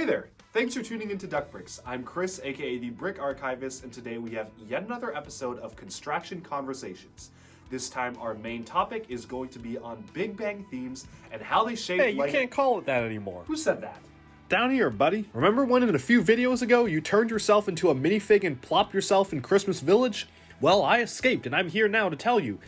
there! Thanks for tuning into Duck Bricks. I'm Chris, aka the Brick Archivist, and today we have yet another episode of Construction Conversations. This time our main topic is going to be on Big Bang themes and how they shape Hey, you can't call it that anymore. Who said that? Down here, buddy. Remember when in a few videos ago you turned yourself into a minifig and plopped yourself in Christmas Village? Well, I escaped and I'm here now to tell you.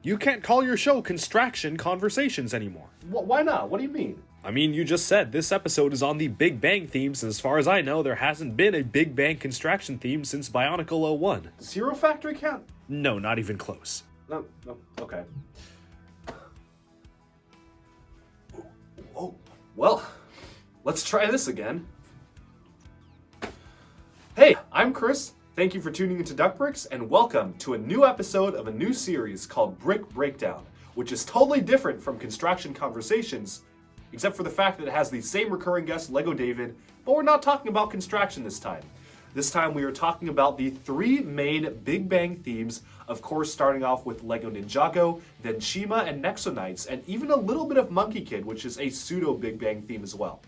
You can't call your show Construction Conversations anymore. Why not? What do you mean? I mean, you just said this episode is on the Big Bang themes, and as far as I know, there hasn't been a Big Bang construction theme since Bionicle 01. Does Hero Factory count? No, not even close. No, okay. Oh, well, let's try this again. Hey, I'm Chris. Thank you for tuning into Duck Bricks, and welcome to a new episode of a new series called Brick Breakdown, which is totally different from Construction Conversations, except for the fact that it has the same recurring guest, Lego David, but we're not talking about construction this time. This time we are talking about the three main Big Bang themes, of course starting off with Lego Ninjago, then Chima and Nexonites, and even a little bit of Monkey Kid, which is a pseudo Big Bang theme as well.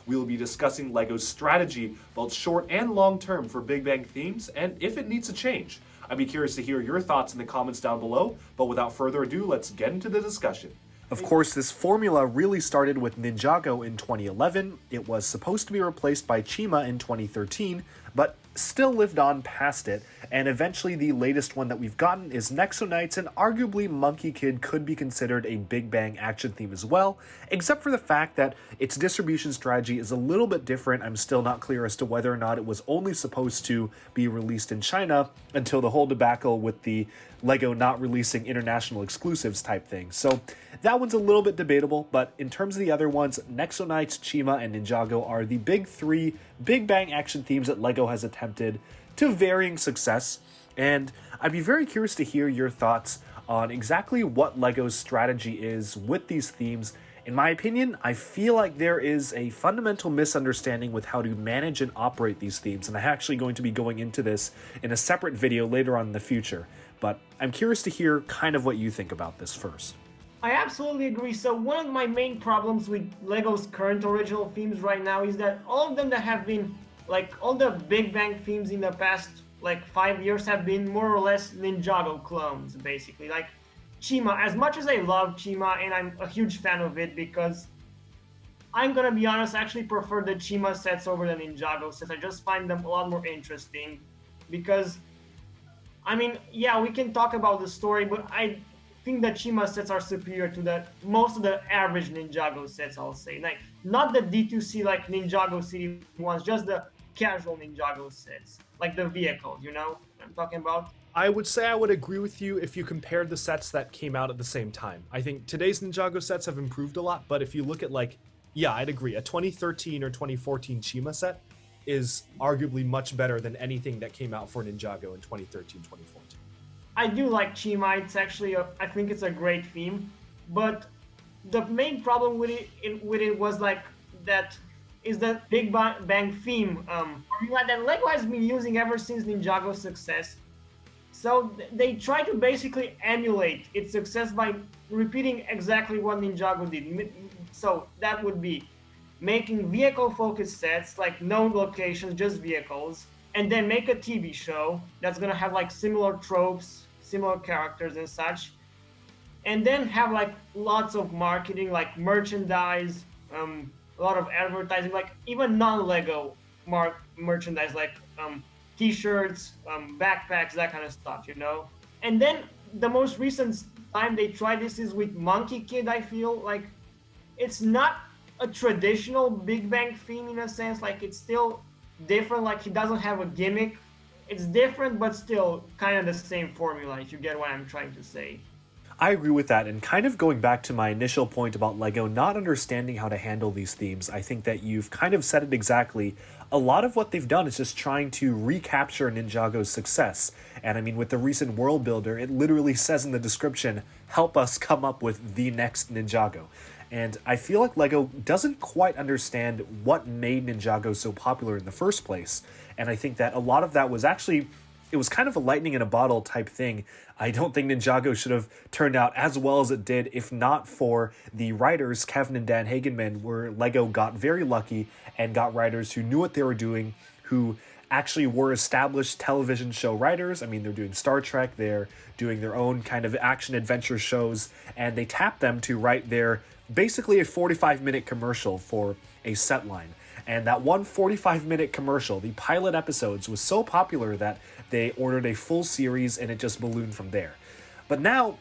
We will be discussing Lego's strategy, both short and long term, for Big Bang themes, and if it needs to change. I'd be curious to hear your thoughts in the comments down below, but without further ado, let's get into the discussion. Of course, this formula really started with Ninjago in 2011. It was supposed to be replaced by Chima in 2013, but still lived on past it, and eventually the latest one that we've gotten is Nexonites, and arguably Monkey Kid could be considered a Big Bang action theme as well, except for the fact that its distribution strategy is a little bit different. I'm still not clear as to whether or not it was only supposed to be released in China until the whole debacle with the Lego not releasing international exclusives type thing. So that one's a little bit debatable, but in terms of the other ones, Nexonites, Chima, and Ninjago are the big three Big Bang action themes that Lego has attempted to varying success, and I'd be very curious to hear your thoughts on exactly what Lego's strategy is with these themes. In my opinion, I feel like there is a fundamental misunderstanding with how to manage and operate these themes, and I'm actually going to be going into this in a separate video later on in the future, but I'm curious to hear kind of what you think about this first. I absolutely agree. So one of my main problems with Lego's current original themes right now is that all of them that have been, like all the Big Bang themes in the past 5 years have been more or less Ninjago clones, basically. Like Chima, as much as I love Chima and I'm a huge fan of it, because I'm gonna be honest, I actually prefer the Chima sets over the Ninjago sets. I just find them a lot more interesting because, I mean, yeah, we can talk about the story, but I think the Chima sets are superior to most of the average Ninjago sets, I'll say. Like, not the D2C like Ninjago City ones, just the casual Ninjago sets, like the vehicles, you know what I'm talking about? I would say I would agree with you if you compared the sets that came out at the same time. I think today's Ninjago sets have improved a lot, but if you look at I'd agree, a 2013 or 2014 Chima set is arguably much better than anything that came out for Ninjago in 2013, 2014. I do like Chima. It's actually, I think it's a great theme, but the main problem with it was that is the Big Bang theme formula that Lego has been using ever since Ninjago's success. So they try to basically emulate its success by repeating exactly what Ninjago did. So that would be making vehicle-focused sets, like no locations, just vehicles, and then make a TV show that's gonna have similar tropes, similar characters and such, and then have lots of marketing, like merchandise, a lot of advertising, even non-Lego merchandise, t-shirts, backpacks, that kind of stuff, you know? And then the most recent time they tried this is with Monkey Kid. I feel like it's not a traditional Big Bang theme in a sense, it's still different, he doesn't have a gimmick. It's different, but still kind of the same formula, if you get what I'm trying to say. I agree with that, and kind of going back to my initial point about Lego not understanding how to handle these themes, I think that you've kind of said it exactly. A lot of what they've done is just trying to recapture Ninjago's success. And I mean, with the recent World Builder, it literally says in the description, help us come up with the next Ninjago. And I feel like Lego doesn't quite understand what made Ninjago so popular in the first place. And I think that a lot of that was actually it was kind of a lightning in a bottle type thing. I don't think Ninjago should have turned out as well as it did if not for the writers, Kevin and Dan Hageman, where Lego got very lucky and got writers who knew what they were doing, who actually were established television show writers. I mean, they're doing Star Trek, they're doing their own kind of action adventure shows, and they tapped them to write their basically a 45-minute commercial for a set line. And that one 45-minute commercial, the pilot episodes, was so popular that they ordered a full series and it just ballooned from there. But now,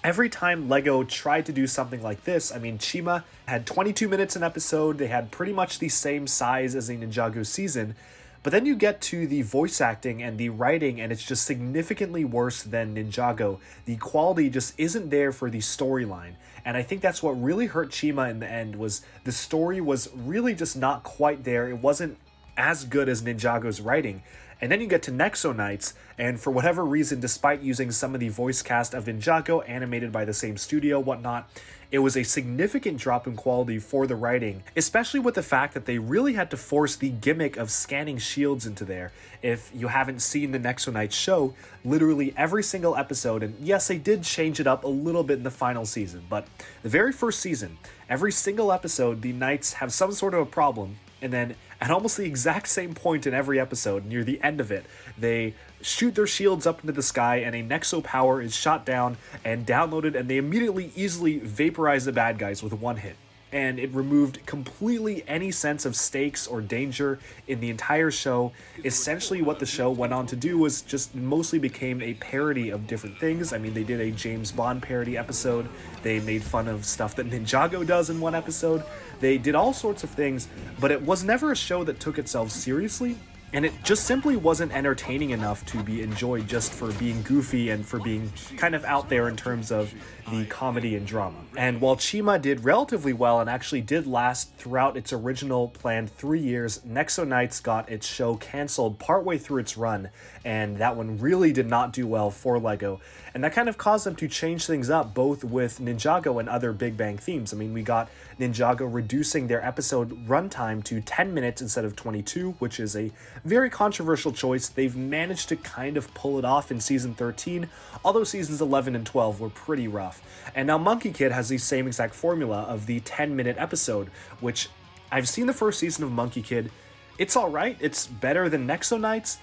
every time Lego tried to do something like this, I mean, Chima had 22 minutes an episode, they had pretty much the same size as a Ninjago season, but then you get to the voice acting and the writing, and it's just significantly worse than Ninjago. The quality just isn't there for the storyline. And I think that's what really hurt Chima in the end, was the story was really just not quite there. It wasn't as good as Ninjago's writing. And then you get to Nexo Knights, and for whatever reason, despite using some of the voice cast of Ninjago, animated by the same studio, whatnot, it was a significant drop in quality for the writing, especially with the fact that they really had to force the gimmick of scanning shields into there. If you haven't seen the Nexo Knights show, literally every single episode, and yes, they did change it up a little bit in the final season, but the very first season, every single episode, the Knights have some sort of a problem, and then at almost the exact same point in every episode, near the end of it, they shoot their shields up into the sky and a Nexo power is shot down and downloaded, and they immediately easily vaporize the bad guys with one hit. And it removed completely any sense of stakes or danger in the entire show. Essentially what the show went on to do was just mostly became a parody of different things. I mean, they did a James Bond parody episode. They made fun of stuff that Ninjago does in one episode. They did all sorts of things, but it was never a show that took itself seriously. And it just simply wasn't entertaining enough to be enjoyed just for being goofy and for being kind of out there in terms of the comedy and drama. And while Chima did relatively well and actually did last throughout its original planned 3 years, Nexo Knights got its show canceled partway through its run, and that one really did not do well for Lego. And that kind of caused them to change things up, both with Ninjago and other Big Bang themes. I mean, we got Ninjago reducing their episode runtime to 10 minutes instead of 22, which is a very controversial choice. They've managed to kind of pull it off in season 13, although seasons 11 and 12 were pretty rough. And now Monkey Kid has the same exact formula of the 10-minute episode, which I've seen the first season of Monkey Kid. It's alright, it's better than Nexo Knights,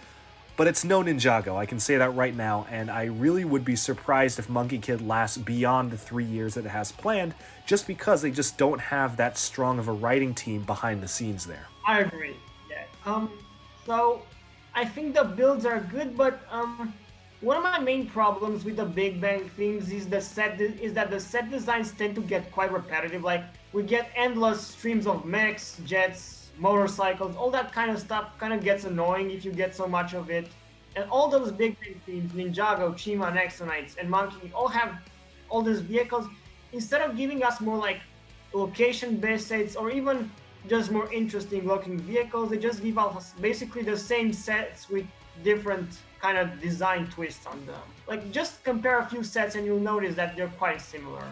but it's no Ninjago, I can say that right now, and I really would be surprised if Monkey Kid lasts beyond the 3 years that it has planned, just because they just don't have that strong of a writing team behind the scenes there. I agree. Yeah. So I think the builds are good, but one of my main problems with the Big Bang themes is that the set designs tend to get quite repetitive. Like, we get endless streams of mechs, jets, motorcycles, all that kind of stuff kind of gets annoying if you get so much of it. And all those Big Bang themes, Ninjago, Chima, Nexo Knights, and Monkey, all have all these vehicles. Instead of giving us more like location-based sets or even just more interesting looking vehicles, they just give us basically the same sets with different kind of design twists on them. Like, just compare a few sets and you'll notice that they're quite similar.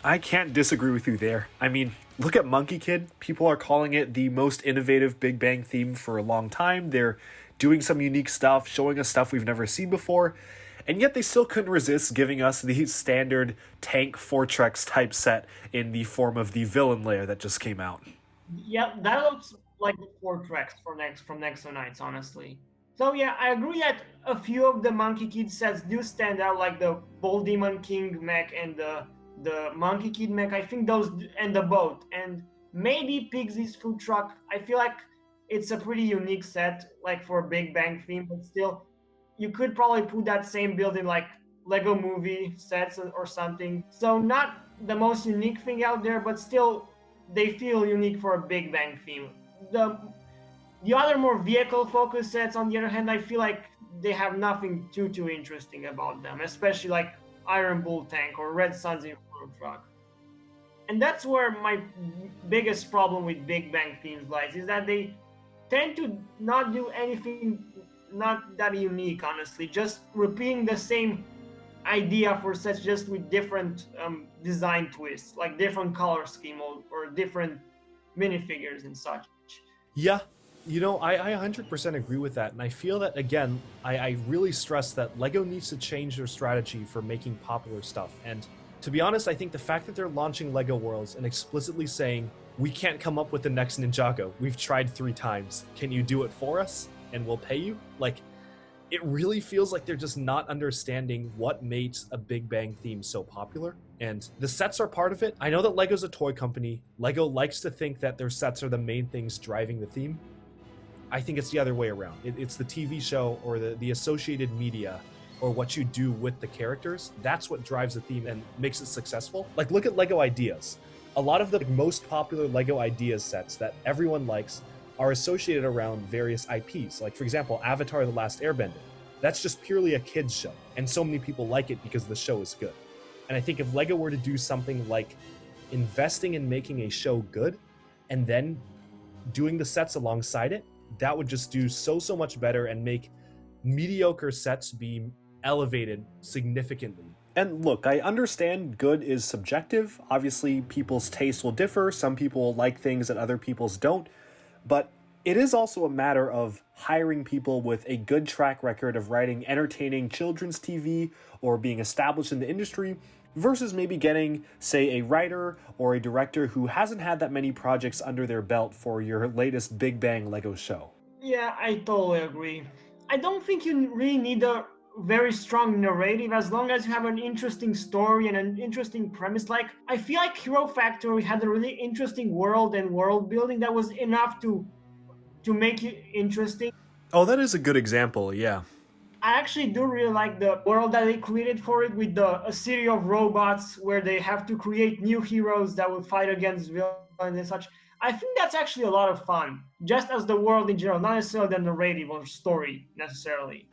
I can't disagree with you there. I mean, look at Monkey Kid. People are calling it the most innovative Big Bang theme for a long time. They're doing some unique stuff, showing us stuff we've never seen before, and yet they still couldn't resist giving us the standard tank Fortrex type set in the form of the villain lair that just came out. Yeah, that looks like the Fortrex from Nexo Knights, honestly. So yeah, I agree that a few of the Monkey Kid sets do stand out, like the Bull Demon King mech and the Monkey Kid mech. I think those, and the boat, and maybe Pigsy's food truck. I feel like it's a pretty unique set, like for a Big Bang theme, but still, you could probably put that same build in like Lego Movie sets or something. So not the most unique thing out there, but still, they feel unique for a Big Bang theme. The other more vehicle-focused sets, on the other hand, I feel like they have nothing too interesting about them, especially like Iron Bull Tank or Red Sun's Inferno Truck. And that's where my biggest problem with Big Bang themes lies, is that they tend to not do anything not that unique, honestly, just repeating the same idea for sets, just with different design twists, like different color scheme or different minifigures and such. Yeah, I 100% agree with that. And I feel that, again, I really stress that LEGO needs to change their strategy for making popular stuff. And to be honest, I think the fact that they're launching LEGO Worlds and explicitly saying, we can't come up with the next Ninjago. We've tried 3 times. Can you do it for us? And we'll pay you? Like, it really feels like they're just not understanding what makes a Big Bang theme so popular. And the sets are part of it. I know that LEGO's a toy company. LEGO likes to think that their sets are the main things driving the theme. I think it's the other way around. It's the TV show or the associated media or what you do with the characters. That's what drives the theme and makes it successful. Like, look at LEGO Ideas. A lot of the most popular LEGO Ideas sets that everyone likes are associated around various IPs. Like, for example, Avatar: The Last Airbender. That's just purely a kids show, and so many people like it because the show is good. And I think if LEGO were to do something like investing in making a show good and then doing the sets alongside it, that would just do so much better and make mediocre sets be elevated significantly. And look, I understand good is subjective. Obviously, people's tastes will differ. Some people like things that other people's don't. But it is also a matter of hiring people with a good track record of writing entertaining children's TV or being established in the industry versus maybe getting, say, a writer or a director who hasn't had that many projects under their belt for your latest Big Bang Lego show. Yeah, I totally agree. I don't think you really need a very strong narrative as long as you have an interesting story and an interesting premise. Like, I feel like Hero Factory had a really interesting world and world building that was enough to make it interesting. Oh, that is a good example, yeah. I actually do really like the world that they created for it with a city of robots where they have to create new heroes that will fight against villains and such. I think that's actually a lot of fun, just as the world in general, not necessarily the narrative or story necessarily.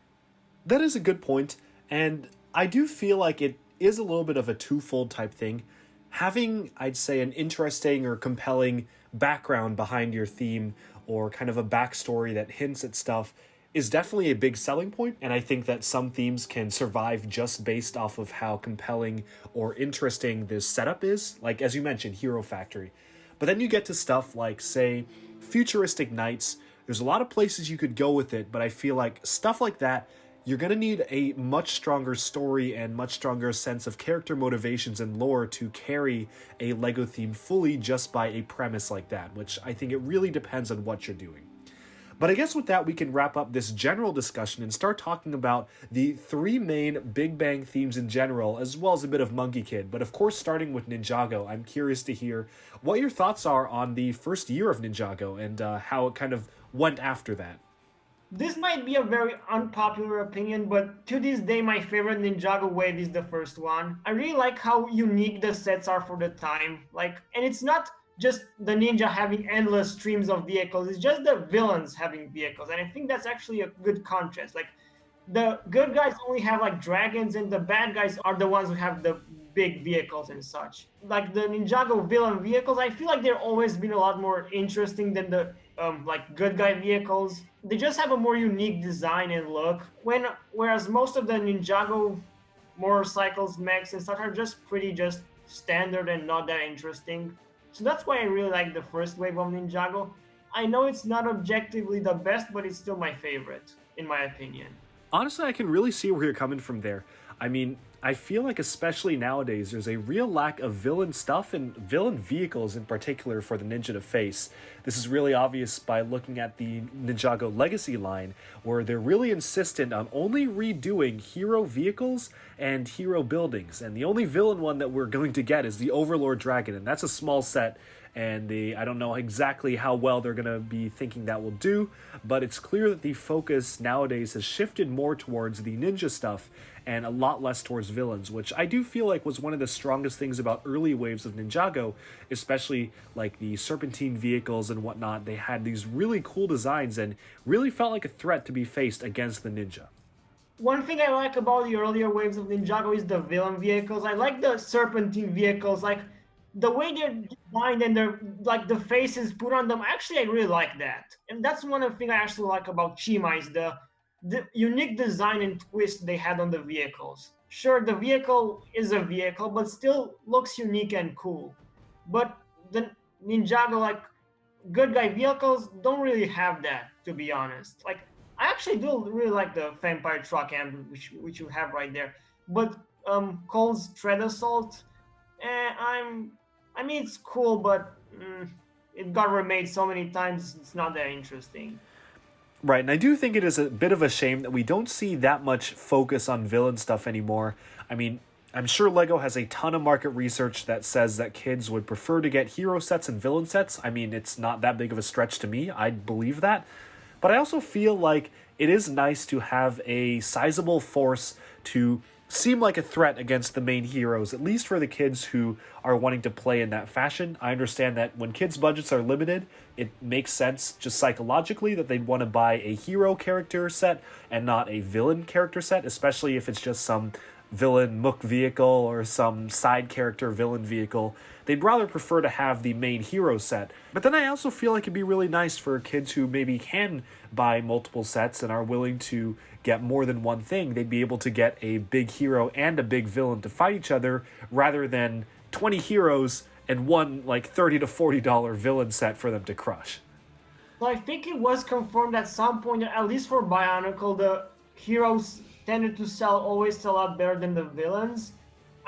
That is a good point, and I do feel like it is a little bit of a twofold type thing. Having, I'd say, an interesting or compelling background behind your theme or kind of a backstory that hints at stuff is definitely a big selling point, and I think that some themes can survive just based off of how compelling or interesting this setup is, like, as you mentioned, Hero Factory. But then you get to stuff like, say, Futuristic Knights. There's a lot of places you could go with it, but I feel like stuff like that, you're going to need a much stronger story and much stronger sense of character motivations and lore to carry a LEGO theme fully just by a premise like that, which I think it really depends on what you're doing. But I guess with that, we can wrap up this general discussion and start talking about the 3 main Big Bang themes in general, as well as a bit of Monkey Kid. But of course, starting with Ninjago, I'm curious to hear what your thoughts are on the first year of Ninjago and how it kind of went after that. This might be a very unpopular opinion, but to this day, my favorite Ninjago wave is the first one. I really like how unique the sets are for the time. Like, and it's not just the ninja having endless streams of vehicles, it's just the villains having vehicles. And I think that's actually a good contrast. Like, the good guys only have like dragons, and the bad guys are the ones who have the big vehicles and such. Like the Ninjago villain vehicles, I feel like they've always been a lot more interesting than the like good guy vehicles. They just have a more unique design and look. Whereas most of the Ninjago motorcycles, mechs, and stuff are just pretty just standard and not that interesting. So that's why I really like the first wave of Ninjago. I know it's not objectively the best, but it's still my favorite, in my opinion. Honestly, I can really see where you're coming from there. I mean, I feel like especially nowadays, there's a real lack of villain stuff and villain vehicles in particular for the ninja to face. This is really obvious by looking at the Ninjago Legacy line, where they're really insistent on only redoing hero vehicles and hero buildings. And the only villain one that we're going to get is the Overlord Dragon, and that's a small set. And I don't know exactly how well they're going to be thinking that will do, but it's clear that the focus nowadays has shifted more towards the ninja stuff and a lot less towards villains, which I do feel like was one of the strongest things about early waves of Ninjago, especially like the serpentine vehicles and whatnot. They had these really cool designs and really felt like a threat to be faced against the ninja. One thing I like about the earlier waves of Ninjago is the villain vehicles. I like the serpentine vehicles, like the way they're designed and they're like the faces put on them. Actually, I really like that, and that's one of the things I actually like about Chima is the unique design and twist they had on the vehicles. Sure, the vehicle is a vehicle, but still looks unique and cool. But the Ninjago, like good guy vehicles don't really have that, to be honest. Like, I actually do really like the vampire truck amp, which you have right there. But Cole's tread assault, I mean, it's cool, but it got remade so many times, it's not that interesting. Right, and I do think it is a bit of a shame that we don't see that much focus on villain stuff anymore. I mean, I'm sure LEGO has a ton of market research that says that kids would prefer to get hero sets and villain sets. I mean, it's not that big of a stretch to me. I believe that. But I also feel like it is nice to have a sizable force to seem like a threat against the main heroes, at least for the kids who are wanting to play in that fashion. I understand that when kids' budgets are limited, it makes sense just psychologically that they'd want to buy a hero character set and not a villain character set, especially if it's just some villain mook vehicle or some side character villain vehicle. They'd rather prefer to have the main hero set. But then I also feel like it'd be really nice for kids who maybe can buy multiple sets and are willing to get more than one thing. They'd be able to get a big hero and a big villain to fight each other rather than 20 heroes and one like $30 to $40 villain set for them to crush. So I think it was confirmed at some point that at least for Bionicle, the heroes tended to always sell out better than the villains.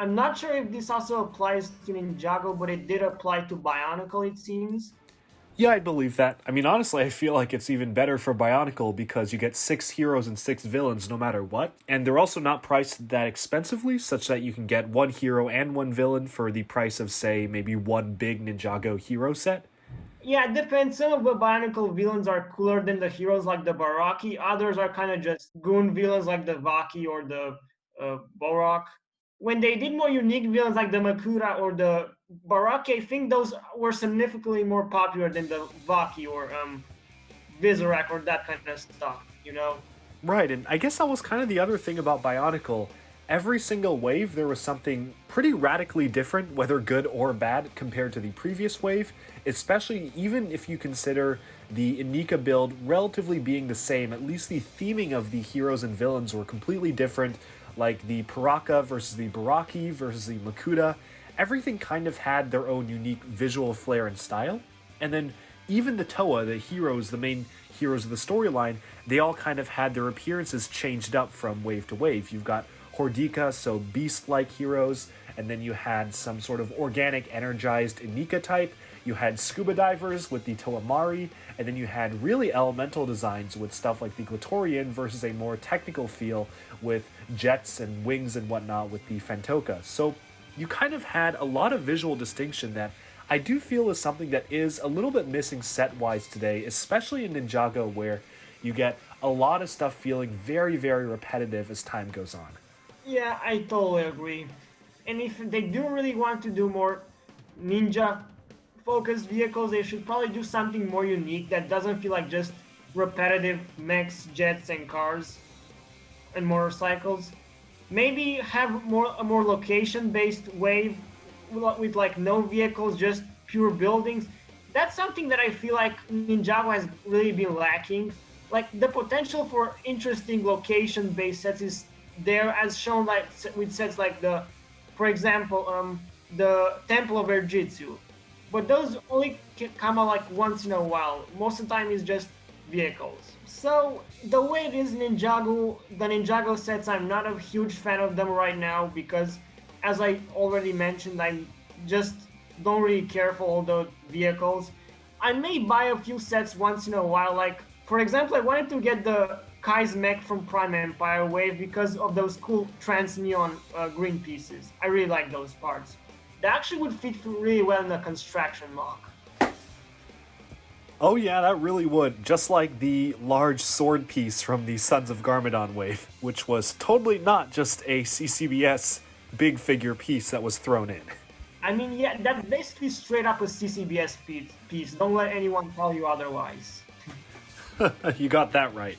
I'm not sure if this also applies to Ninjago, but it did apply to Bionicle, it seems. Yeah, I believe that. I mean, honestly, I feel like it's even better for Bionicle because you get 6 heroes and 6 villains no matter what. And they're also not priced that expensively, such that you can get 1 hero and 1 villain for the price of, say, maybe 1 big Ninjago hero set. Yeah, it depends. Some of the Bionicle villains are cooler than the heroes like the Baraki. Others are kind of just goon villains like the Vaki or the Borok. When they did more unique villains like the Makura or the Baraki, I think those were significantly more popular than the Vaki or Vizorak or that kind of stuff, you know? Right, and I guess that was kind of the other thing about Bionicle. Every single wave, there was something pretty radically different, whether good or bad, compared to the previous wave, especially even if you consider the Inika build relatively being the same. At least the theming of the heroes and villains were completely different, like the Paraka versus the Baraki versus the Makuta. Everything kind of had their own unique visual flair and style. And then even the Toa, the heroes, the main heroes of the storyline, they all kind of had their appearances changed up from wave to wave. You've got Hordika, so beast-like heroes, and then you had some sort of organic, energized Inika type. You had scuba divers with the Toamari, and then you had really elemental designs with stuff like the Glatorian versus a more technical feel with jets and wings and whatnot with the Fantoka. So you kind of had a lot of visual distinction that I do feel is something that is a little bit missing set-wise today, especially in Ninjago, where you get a lot of stuff feeling very, very repetitive as time goes on. Yeah, I totally agree. And if they do really want to do more ninja focused vehicles, they should probably do something more unique that doesn't feel like just repetitive mechs, jets, and cars and motorcycles. Maybe have a more location-based wave with like no vehicles, just pure buildings. That's something that I feel like Ninjago has really been lacking. Like the potential for interesting location-based sets is there, as shown like with sets like for example, the Temple of Erjitsu. But those only come out like once in a while. Most of the time, it's just vehicles. So the way it is Ninjago, the Ninjago sets, I'm not a huge fan of them right now because, as I already mentioned, I just don't really care for all the vehicles. I may buy a few sets once in a while. Like for example, I wanted to get the Kai's mech from Prime Empire wave because of those cool trans neon green pieces. I really like those parts. They actually would fit really well in a construction mock. Oh yeah, that really would. Just like the large sword piece from the Sons of Garmadon wave, which was totally not just a CCBS big figure piece that was thrown in. I mean, yeah, that's basically straight up a CCBS piece. Don't let anyone tell you otherwise. You got that right.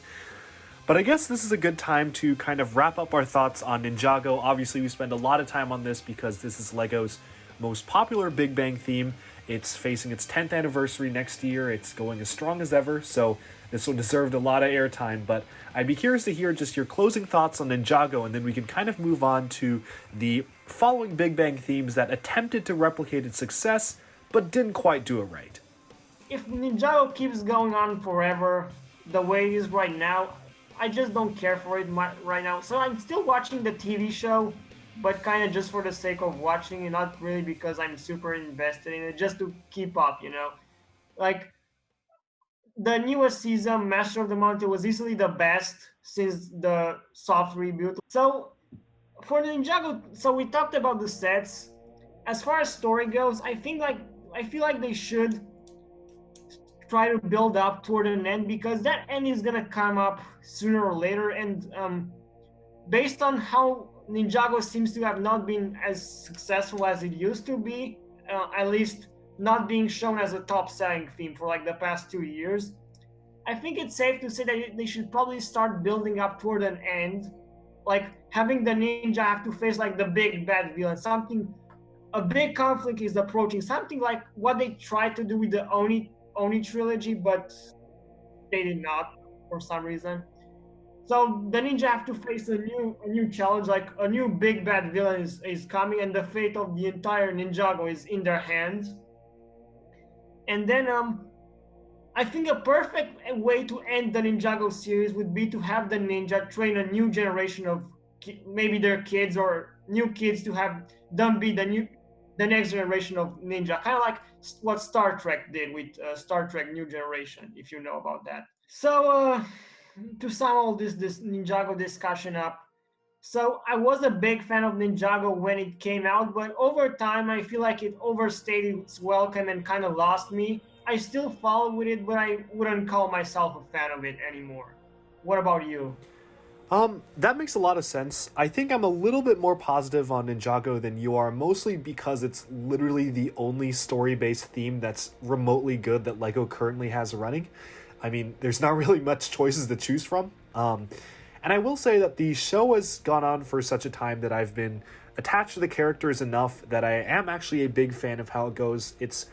But I guess this is a good time to kind of wrap up our thoughts on Ninjago. Obviously, we spend a lot of time on this because this is LEGO's most popular Big Bang theme. It's facing its 10th anniversary next year. It's going as strong as ever, so this one deserved a lot of airtime. But I'd be curious to hear just your closing thoughts on Ninjago, and then we can kind of move on to the following Big Bang themes that attempted to replicate its success, but didn't quite do it right. if Ninjago keeps going on forever the way it is right now, I just don't care for it right now. So I'm still watching the TV show, but kind of just for the sake of watching it, not really because I'm super invested in it, just to keep up, you know? Like, the newest season, Master of the Mountain, was easily the best since the soft reboot. So, for Ninjago, so we talked about the sets. As far as story goes, I feel like they should try to build up toward an end because that end is gonna come up sooner or later. And based on how Ninjago seems to have not been as successful as it used to be, at least not being shown as a top-selling theme for like the past 2 years, I think it's safe to say that they should probably start building up toward an end, like having the ninja have to face like the big bad villain, something a big conflict is approaching, something like what they tried to do with the Oni trilogy, but they did not for some reason. So the ninja have to face a new challenge, like a new big bad villain is coming, and the fate of the entire Ninjago is in their hands. And then I think a perfect way to end the Ninjago series would be to have the ninja train a new generation of maybe their kids or new kids to have them be the next generation of ninja, kind of like what Star Trek did with Star Trek New Generation, if you know about that. So to sum all this Ninjago discussion up, so I was a big fan of Ninjago when it came out, but over time I feel like it overstayed its welcome and kind of lost me. I still follow with it, but I wouldn't call myself a fan of it anymore. What about you? That makes a lot of sense. I think I'm a little bit more positive on Ninjago than you are, mostly because it's literally the only story-based theme that's remotely good that LEGO currently has running. I mean, there's not really much choices to choose from. And I will say that the show has gone on for such a time that I've been attached to the characters enough that I am actually a big fan of how it goes. It's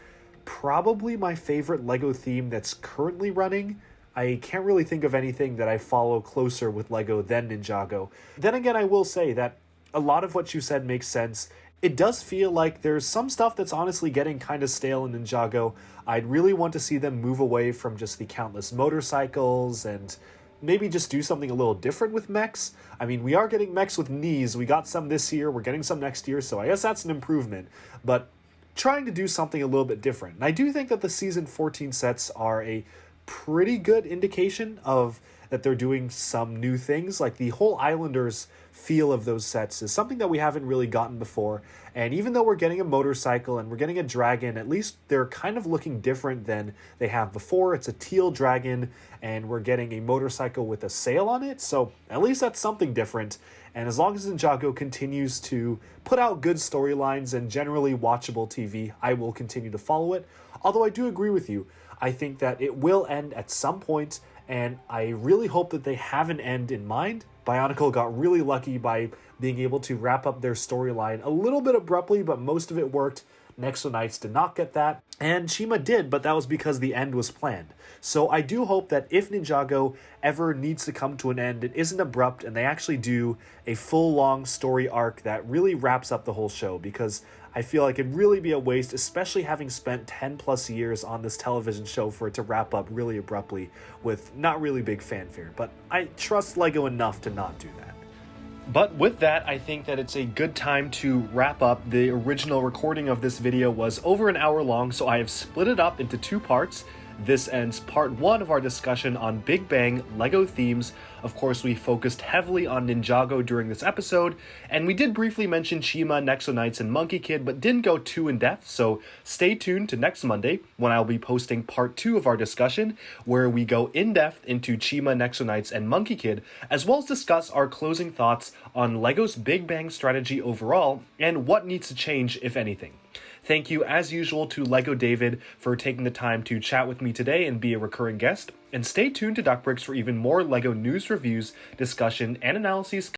probably my favorite LEGO theme that's currently running. I can't really think of anything that I follow closer with LEGO than Ninjago. Then again, I will say that a lot of what you said makes sense. It does feel like there's some stuff that's honestly getting kind of stale in Ninjago. I'd really want to see them move away from just the countless motorcycles and maybe just do something a little different with mechs. I mean, we are getting mechs with knees. We got some this year. We're getting some next year. So I guess that's an improvement. But trying to do something a little bit different. And I do think that the Season 14 sets are a pretty good indication of that they're doing some new things. Like the whole Islanders feel of those sets is something that we haven't really gotten before. And even though we're getting a motorcycle and we're getting a dragon, at least they're kind of looking different than they have before. It's a teal dragon and we're getting a motorcycle with a sail on it. So at least that's something different. And as long as Ninjago continues to put out good storylines and generally watchable TV, I will continue to follow it. Although I do agree with you. I think that it will end at some point, and I really hope that they have an end in mind. Bionicle got really lucky by being able to wrap up their storyline a little bit abruptly, but most of it worked. Nexo Knights did not get that, and Shima did, but that was because the end was planned. So I do hope that if Ninjago ever needs to come to an end, it isn't abrupt, and they actually do a full long story arc that really wraps up the whole show, because I feel like it'd really be a waste, especially having spent 10 plus years on this television show, for it to wrap up really abruptly with not really big fanfare. But I trust LEGO enough to not do that. But with that, I think that it's a good time to wrap up. The original recording of this video was over an hour long, so I have split it up into two parts. This ends part one of our discussion on Big Bang LEGO themes. Of course, we focused heavily on Ninjago during this episode, and we did briefly mention Shima, Nexo Knights, and Monkey Kid, but didn't go too in-depth, so stay tuned to next Monday, when I'll be posting part two of our discussion, where we go in-depth into Shima, Nexo Knights, and Monkey Kid, as well as discuss our closing thoughts on LEGO's Big Bang strategy overall, and what needs to change, if anything. Thank you, as usual, to LEGO David for taking the time to chat with me today and be a recurring guest. And stay tuned to Duckbricks for even more LEGO news, reviews, discussion, and analyses